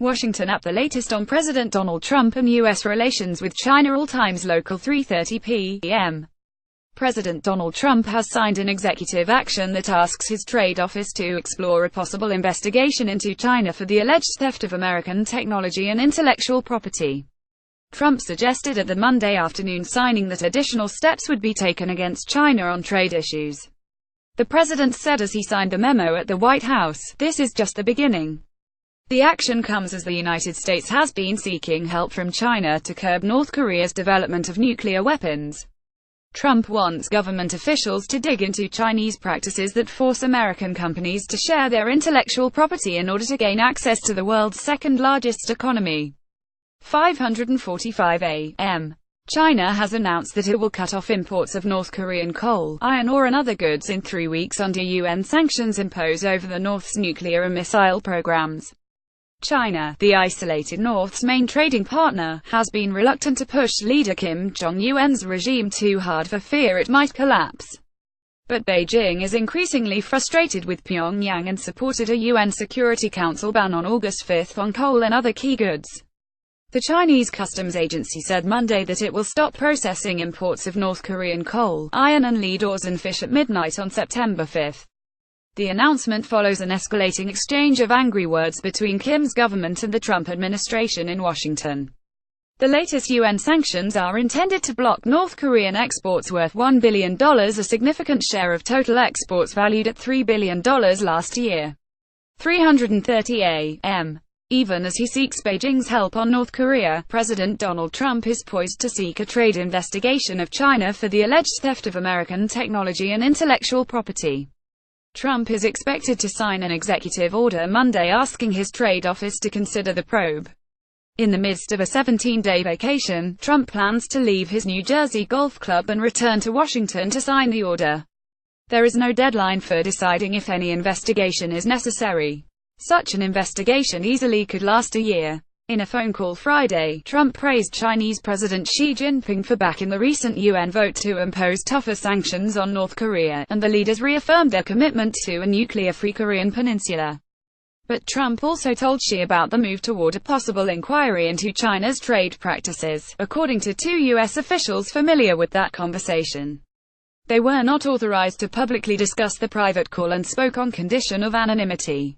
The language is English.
Washington at the latest on President Donald Trump and U.S. relations with China. All times local 3:30 p.m. President Donald Trump has signed an executive action that asks his trade office to explore a possible investigation into China for the alleged theft of American technology and intellectual property. Trump suggested at the Monday afternoon signing that additional steps would be taken against China on trade issues. The president said as he signed the memo at the White House, "This is just the beginning." The action comes as the United States has been seeking help from China to curb North Korea's development of nuclear weapons. Trump wants government officials to dig into Chinese practices that force American companies to share their intellectual property in order to gain access to the world's second-largest economy. 5:45 a.m. China has announced that it will cut off imports of North Korean coal, iron ore and other goods in 3 weeks under UN sanctions imposed over the North's nuclear and missile programs. China, the isolated North's main trading partner, has been reluctant to push leader Kim Jong-un's regime too hard for fear it might collapse. But Beijing is increasingly frustrated with Pyongyang and supported a UN Security Council ban on August 5 on coal and other key goods. The Chinese Customs Agency said Monday that it will stop processing imports of North Korean coal, iron and lead ores and fish at midnight on September 5. The announcement follows an escalating exchange of angry words between Kim's government and the Trump administration in Washington. The latest UN sanctions are intended to block North Korean exports worth $1 billion, a significant share of total exports valued at $3 billion last year. 3:30 a.m. Even as he seeks Beijing's help on North Korea, President Donald Trump is poised to seek a trade investigation of China for the alleged theft of American technology and intellectual property. Trump is expected to sign an executive order Monday asking his trade office to consider the probe. In the midst of a 17-day vacation, Trump plans to leave his New Jersey golf club and return to Washington to sign the order. There is no deadline for deciding if any investigation is necessary. Such an investigation easily could last a year. In a phone call Friday, Trump praised Chinese President Xi Jinping for backing the recent UN vote to impose tougher sanctions on North Korea, and the leaders reaffirmed their commitment to a nuclear-free Korean peninsula. But Trump also told Xi about the move toward a possible inquiry into China's trade practices, according to 2 U.S. officials familiar with that conversation. They were not authorized to publicly discuss the private call and spoke on condition of anonymity.